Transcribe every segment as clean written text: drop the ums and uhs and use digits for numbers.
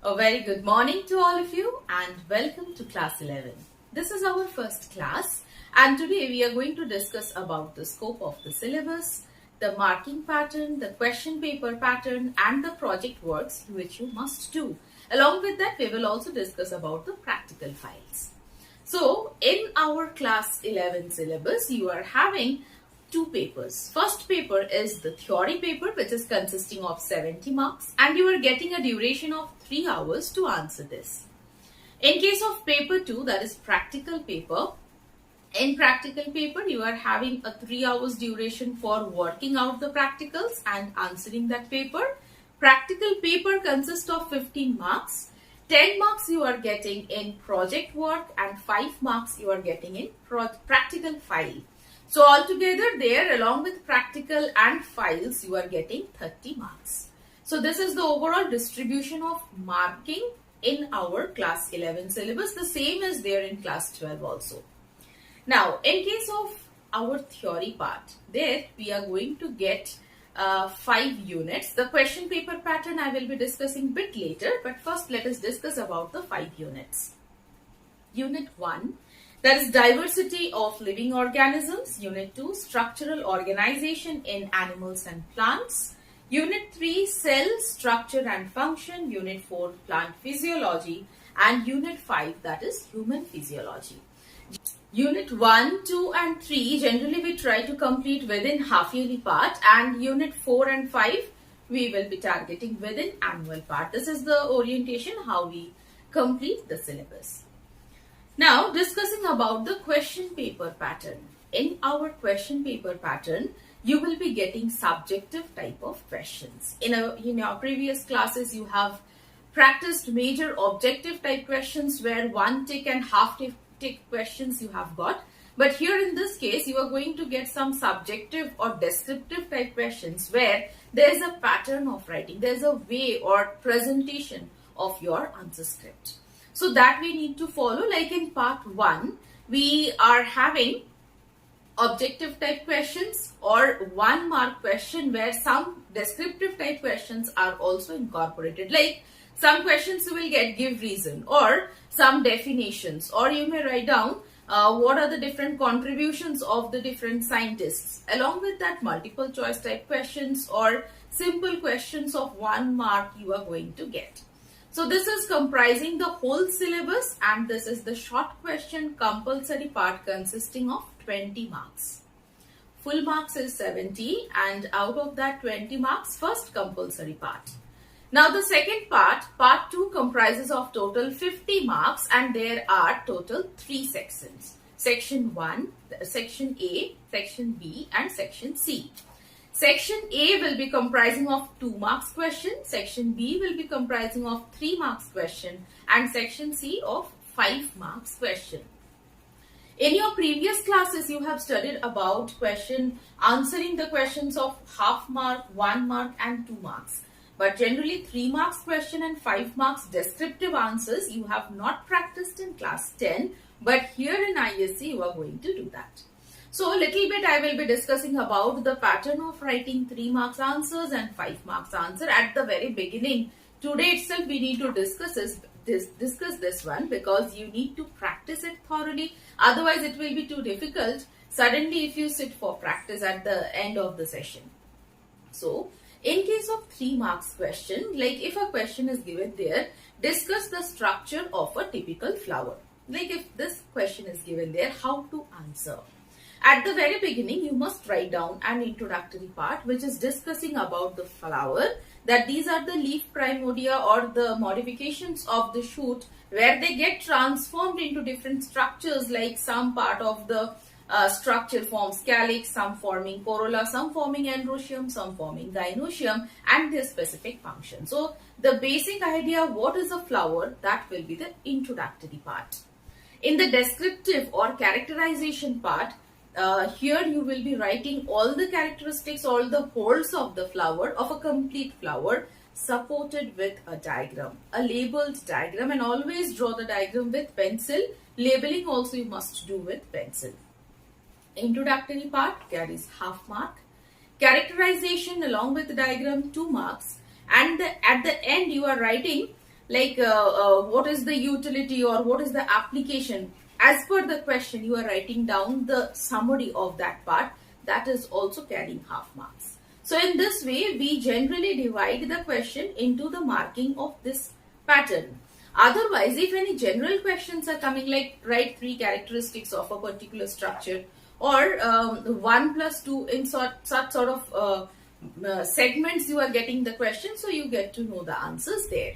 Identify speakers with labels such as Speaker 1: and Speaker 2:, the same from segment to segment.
Speaker 1: A very good morning to all of you and welcome to class 11. This is our first class and today we are going to discuss about the scope of the syllabus, the marking pattern, the question paper pattern and the project works which you must do. Along with that we will also discuss about the practical files. So in our class 11 syllabus you are having two papers. First paper is the theory paper which is consisting of 70 marks and you are getting a duration of 3 hours to answer this. In case of paper 2, that is practical paper, in practical paper you are having a 3 hours duration for working out the practicals and answering that paper. Practical paper consists of 15 marks. 10 marks you are getting in project work and 5 marks you are getting in practical file. So altogether there along with practical and files you are getting 30 marks. So this is the overall distribution of marking in our class 11 syllabus. The same is there in class 12 also. Now in case of our theory part, there we are going to get 5 units. The question paper pattern I will be discussing bit later, but first let us discuss about the 5 units. Unit 1. That is diversity of living organisms. Unit 2, structural organization in animals and plants. Unit 3, cell structure and function. Unit 4, plant physiology. And Unit 5, that is human physiology. Unit 1, 2 and 3 generally we try to complete within half yearly part, and Unit 4 and 5 we will be targeting within annual part. This is the orientation how we complete the syllabus. Now discussing about the question paper pattern. In our question paper pattern, you will be getting subjective type of questions. In our previous classes, you have practiced major objective type questions where one tick and half tick questions you have got. But here in this case, you are going to get some subjective or descriptive type questions where there is a pattern of writing. There is a way or presentation of your answer script. So that we need to follow. Like in part 1, we are having objective type questions or 1 mark question where some descriptive type questions are also incorporated. Like some questions you will get give reason or some definitions, or you may write down what are the different contributions of the different scientists. Along with that, multiple choice type questions or simple questions of 1 mark you are going to get. So this is comprising the whole syllabus and this is the short question compulsory part consisting of 20 marks. Full marks is 70 and out of that 20 marks, first compulsory part. Now the second part, part 2 comprises of total 50 marks and there are total 3 sections. Section 1, Section A, Section B and Section C. Section A will be comprising of 2 marks question, Section B will be comprising of 3 marks question and Section C of 5 marks question. In your previous classes, you have studied about answering the questions of half mark, 1 mark and 2 marks. But generally 3 marks question and 5 marks descriptive answers you have not practiced in class 10, but here in ISC you are going to do that. So a little bit I will be discussing about the pattern of writing 3 marks answers and 5 marks answer at the very beginning. Today itself we need to discuss this one because you need to practice it thoroughly. Otherwise it will be too difficult suddenly if you sit for practice at the end of the session. So in case of 3 marks question, like if a question is given there, discuss the structure of a typical flower. Like if this question is given there, how to answer. At the very beginning, you must write down an introductory part which is discussing about the flower, that these are the leaf primordia or the modifications of the shoot where they get transformed into different structures, like some part of the structure forms calyx, some forming corolla, some forming androecium, some forming gynoecium and their specific function. So the basic idea what is a flower, that will be the introductory part. In the descriptive or characterization part, here you will be writing all the characteristics, all the holes of the flower, of a complete flower supported with a diagram, a labeled diagram, and always draw the diagram with pencil. Labeling also you must do with pencil. Introductory part carries half mark. Characterization along with the diagram 2 marks. And at the end you are writing like what is the utility or what is the application. As per the question, you are writing down the summary of that part. That is also carrying half marks. So in this way, we generally divide the question into the marking of this pattern. Otherwise, if any general questions are coming, like write 3 characteristics of a particular structure, or 1 plus 2 in such sort of segments you are getting the question, so you get to know the answers there.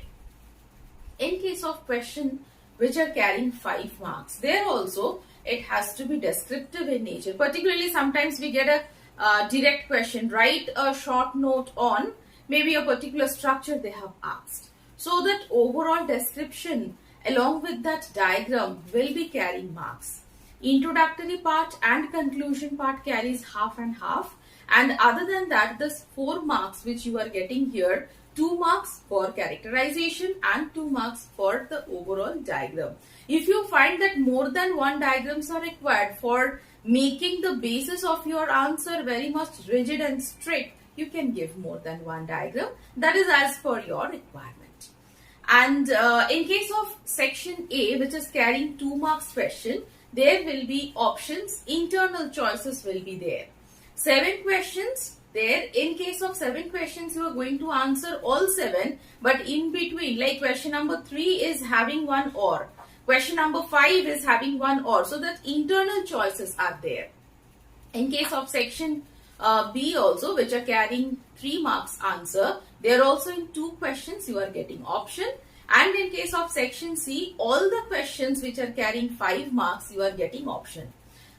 Speaker 1: In case of question which are carrying 5 marks, there also it has to be descriptive in nature. Particularly sometimes we get a direct question, write a short note on maybe a particular structure they have asked. So that overall description along with that diagram will be carrying marks. Introductory part and conclusion part carries half and half, and other than that, this 4 marks which you are getting here, 2 marks for characterization and 2 marks for the overall diagram. If you find that more than one diagrams are required for making the basis of your answer very much rigid and strict, you can give more than one diagram. That is as per your requirement. And in case of section A, which is carrying 2 marks question, there will be options, internal choices will be there. 7 questions there. In case of 7 questions, you are going to answer all 7, but in between, like question number 3 is having 1 or, question number 5 is having 1 or, so that internal choices are there. In case of section B also, which are carrying 3 marks answer, they are also in 2 questions you are getting option. And in case of section C, all the questions which are carrying 5 marks, you are getting option.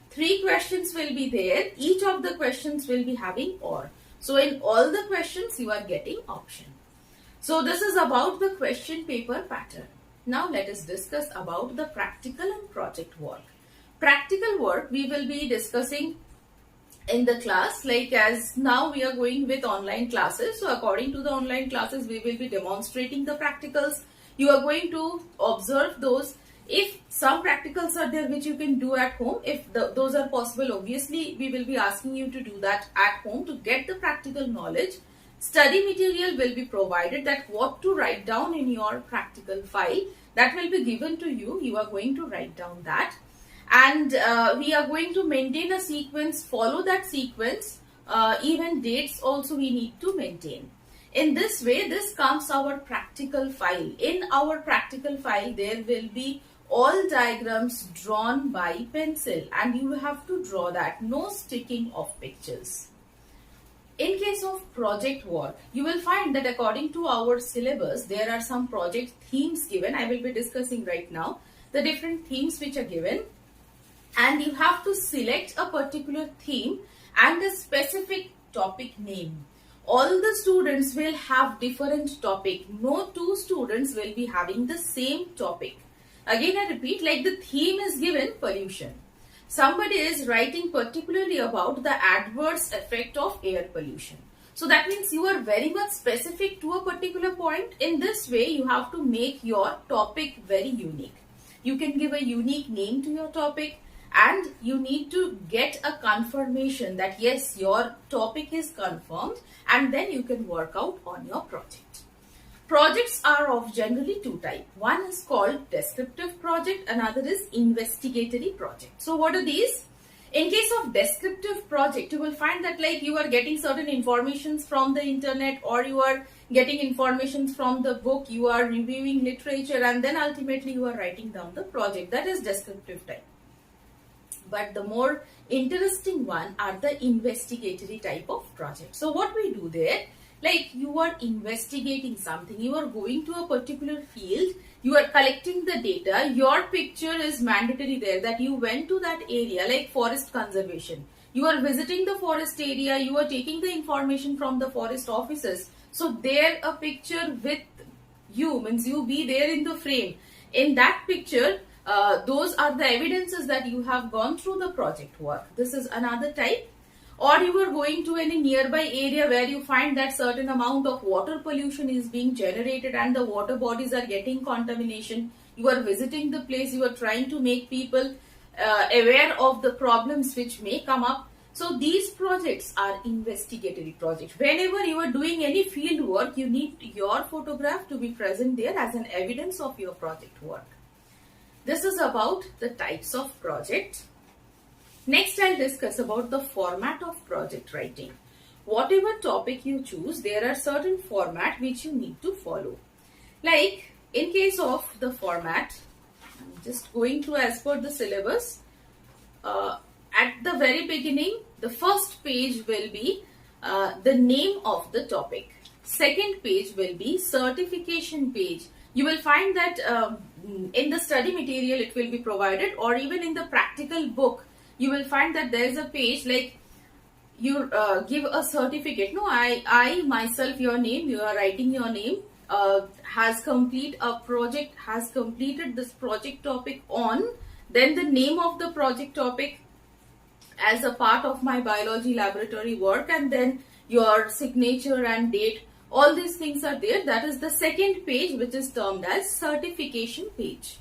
Speaker 1: 3 questions will be there. Each of the questions will be having or. So in all the questions, you are getting option. So this is about the question paper pattern. Now let us discuss about the practical and project work. Practical work we will be discussing in the class, like as now we are going with online classes. So according to the online classes, we will be demonstrating the practicals. You are going to observe those. If some practicals are there which you can do at home, if those are possible, obviously we will be asking you to do that at home to get the practical knowledge. Study material will be provided, that what to write down in your practical file, that will be given to you. You are going to write down that. And we are going to maintain a sequence, follow that sequence. Even dates also we need to maintain. In this way, this comes our practical file. In our practical file, there will be all diagrams drawn by pencil, and you have to draw that, no sticking of pictures. In case of project work, you will find that according to our syllabus, there are some project themes given. I will be discussing right now the different themes which are given, and you have to select a particular theme and a specific topic name. All the students will have different topic. No 2 students will be having the same topic. Again, I repeat, like the theme is given pollution. Somebody is writing particularly about the adverse effect of air pollution. So that means you are very much specific to a particular point. In this way, you have to make your topic very unique. You can give a unique name to your topic, and you need to get a confirmation that yes, your topic is confirmed, and then you can work out on your project. Projects are of generally 2 types. One is called descriptive project, another is investigatory project. So what are these? In case of descriptive project, you will find that like you are getting certain informations from the internet, or you are getting informations from the book, you are reviewing literature, and then ultimately you are writing down the project. That is descriptive type. But the more interesting one are the investigatory type of project. So what we do there, like you are investigating something, you are going to a particular field, you are collecting the data, your picture is mandatory there, that you went to that area, like forest conservation. You are visiting the forest area, you are taking the information from the forest officers. So there a picture with you, means you be there in the frame. In that picture, those are the evidences that you have gone through the project work. This is another type. Or you are going to any nearby area where you find that certain amount of water pollution is being generated and the water bodies are getting contamination. You are visiting the place, you are trying to make people aware of the problems which may come up. So these projects are investigatory projects. Whenever you are doing any field work, you need your photograph to be present there as an evidence of your project work. This is about the types of project. Next, I'll discuss about the format of project writing. Whatever topic you choose, there are certain format which you need to follow. Like in case of the format, I'm just going through as per the syllabus. At the very beginning, the first page will be the name of the topic. Second page will be certification page. You will find that in the study material it will be provided, or even in the practical book you will find that there is a page like you give a certificate. No, I myself, your name, you are writing your name, has completed a project, has completed this project topic on, then the name of the project topic as a part of my biology laboratory work, and then your signature and date. All these things are there. That is the second page, which is termed as certification page.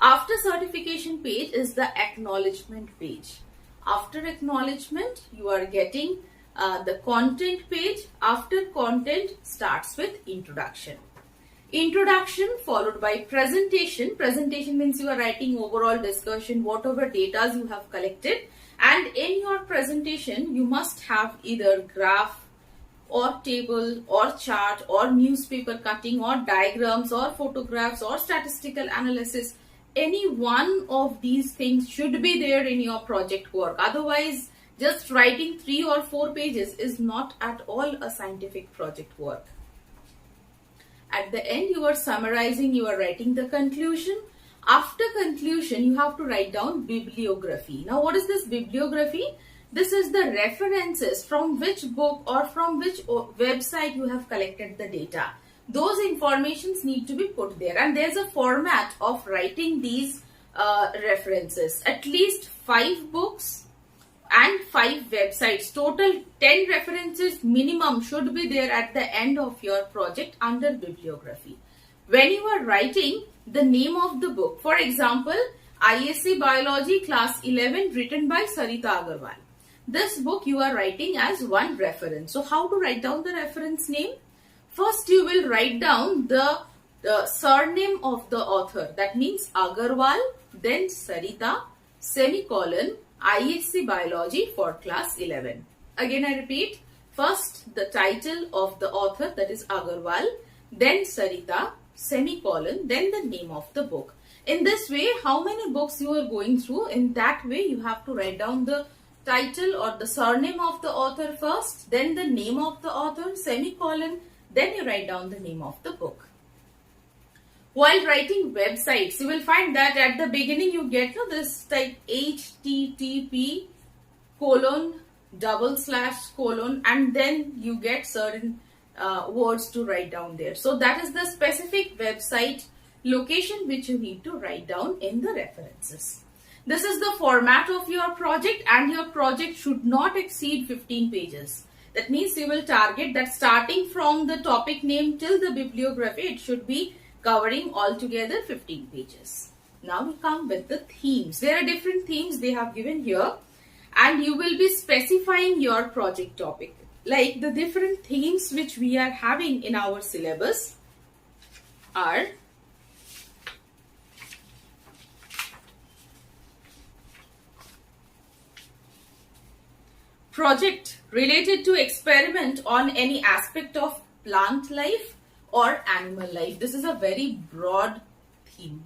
Speaker 1: After certification page is the acknowledgement page. After acknowledgement, you are getting the content page. After content starts with introduction. Introduction followed by presentation. Presentation means you are writing overall discussion, whatever data you have collected. And in your presentation, you must have either graph or table or chart or newspaper cutting or diagrams or photographs or statistical analysis. Any one of these things should be there in your project work. Otherwise, just writing 3 or 4 pages is not at all a scientific project work. At the end, you are summarizing, you are writing the conclusion. After conclusion, you have to write down bibliography. Now, what is this bibliography? This is the references from which book or from which website you have collected the data. Those informations need to be put there, and there's a format of writing these references. At least 5 books and 5 websites. Total 10 references minimum should be there at the end of your project under bibliography. When you are writing the name of the book, for example, ISC Biology Class 11 written by Sarita Agarwal. This book you are writing as one reference. So how to write down the reference name? First, you will write down the surname of the author. That means Agarwal, then Sarita, semicolon, ISC Biology for class 11. Again, I repeat. First, the title of the author, that is Agarwal, then Sarita, semicolon, then the name of the book. In this way, how many books you are going through, in that way you have to write down the title or the surname of the author first, then the name of the author, semicolon, then you write down the name of the book. While writing websites, you will find that at the beginning you get this type http : / and then you get certain words to write down there. So that is the specific website location which you need to write down in the references. This is the format of your project, and your project should not exceed 15 pages. That means you will target that starting from the topic name till the bibliography, it should be covering altogether 15 pages. Now we come with the themes. There are different themes they have given here, and you will be specifying your project topic. Like the different themes which we are having in our syllabus are project related to experiment on any aspect of plant life or animal life. This is a very broad theme.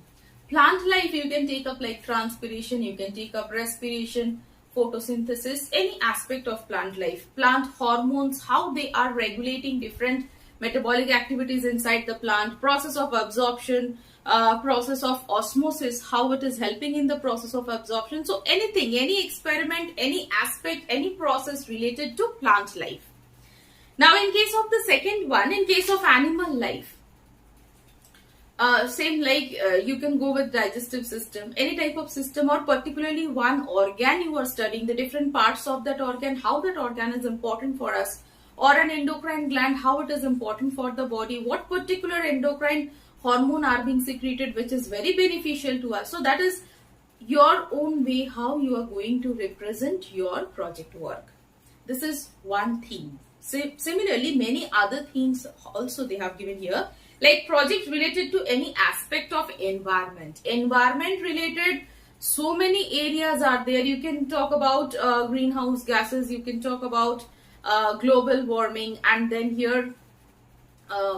Speaker 1: Plant life you can take up like transpiration, you can take up respiration, photosynthesis, any aspect of plant life. Plant hormones, how they are regulating different metabolic activities inside the plant, process of absorption, process of osmosis, how it is helping in the process of absorption. So anything, any experiment, any aspect, any process related to plant life. Now in case of the second one, in case of animal life, same like you can go with digestive system, any type of system, or particularly one organ you are studying, the different parts of that organ, how that organ is important for us, or an endocrine gland, how it is important for the body, what particular endocrine hormone are being secreted which is very beneficial to us. So that is your own way how you are going to represent your project work. This is one theme. Similarly, many other themes also they have given here, like project related to any aspect of environment. Environment related, so many areas are there. You can talk about greenhouse gases, you can talk about global warming, and then here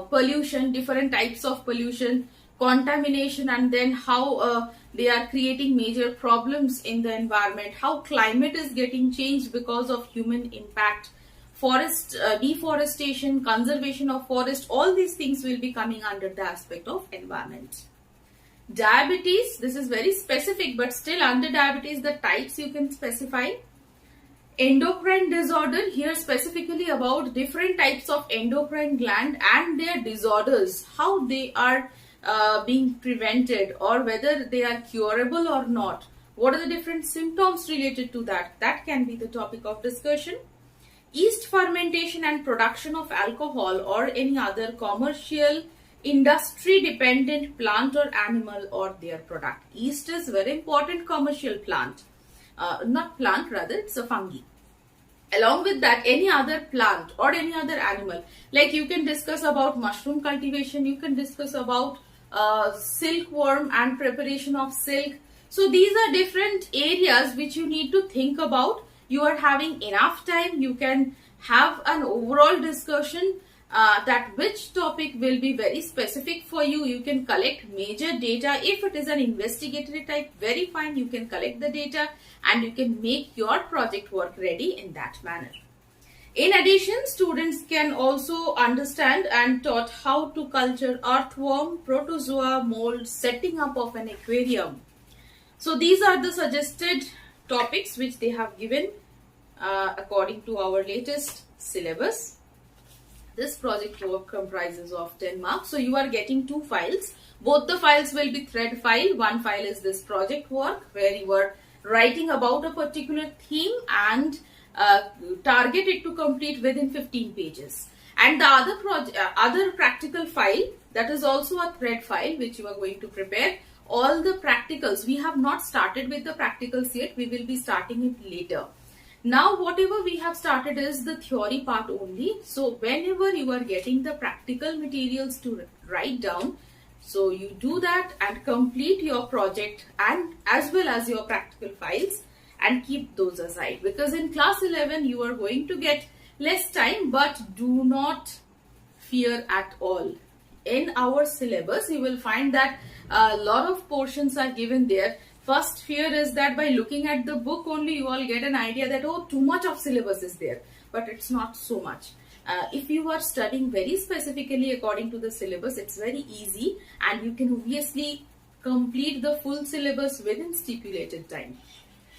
Speaker 1: pollution, different types of pollution, contamination, and then how they are creating major problems in the environment, how climate is getting changed because of human impact, forest deforestation, conservation of forest. All these things will be coming under the aspect of environment. Diabetes, this is very specific, but still under diabetes the types you can specify. Endocrine disorder, here specifically about different types of endocrine gland and their disorders, how they are being prevented, or whether they are curable or not. What are the different symptoms related to that? That can be the topic of discussion. Yeast fermentation and production of alcohol or any other commercial industry dependent plant or animal or their product. Yeast is very important commercial plant. Not plant, rather it's a fungi. Along with that, any other plant or any other animal, like you can discuss about mushroom cultivation, you can discuss about silkworm and preparation of silk. So these are different areas which you need to think about. You are having enough time, you can have an overall discussion that which topic will be very specific for you. You can collect major data. If it is an investigatory type, very fine, you can collect the data and you can make your project work ready in that manner. In addition, students can also understand and taught how to culture earthworm, protozoa, mold, setting up of an aquarium. So these are the suggested topics which they have given according to our latest syllabus. This project work comprises of 10 marks. So you are getting 2 files. Both the files will be thread file. One file is this project work where you are writing about a particular theme and target it to complete within 15 pages. And the other practical file, that is also a thread file which you are going to prepare. All the practicals, we have not started with the practicals yet. We will be starting it later. Now whatever we have started is the theory part only. So whenever you are getting the practical materials to write down, so you do that and complete your project and as well as your practical files and keep those aside, because in class 11 you are going to get less time, but do not fear at all. In our syllabus you will find that a lot of portions are given there. First fear is that by looking at the book only you all get an idea that, oh, too much of syllabus is there, but it's not so much. If you are studying very specifically according to the syllabus, it's very easy and you can obviously complete the full syllabus within stipulated time.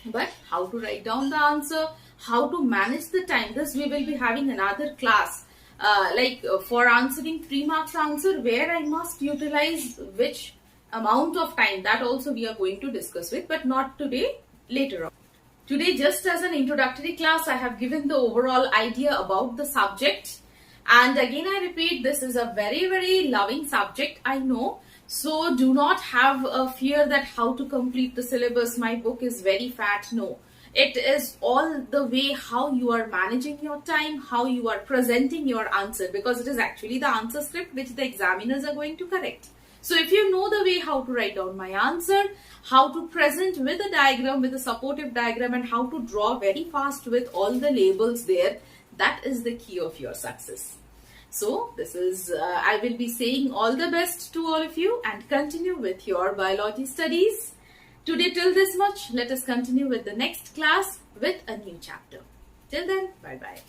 Speaker 1: But how to write down the answer, how to manage the time, this we will be having another class. For answering 3 marks answer, where I must utilize which amount of time, that also we are going to discuss with, but not today, later on. Today, just as an introductory class, I have given the overall idea about the subject. And again, I repeat, this is a very, very loving subject, I know. So do not have a fear that how to complete the syllabus, my book is very fat. No, it is all the way how you are managing your time, how you are presenting your answer, because it is actually the answer script which the examiners are going to correct. So if you know the way how to write down my answer, how to present with a diagram, with a supportive diagram, and how to draw very fast with all the labels there, that is the key of your success. So this is, I will be saying all the best to all of you and continue with your biology studies. Today till this much, let us continue with the next class with a new chapter. Till then, bye-bye.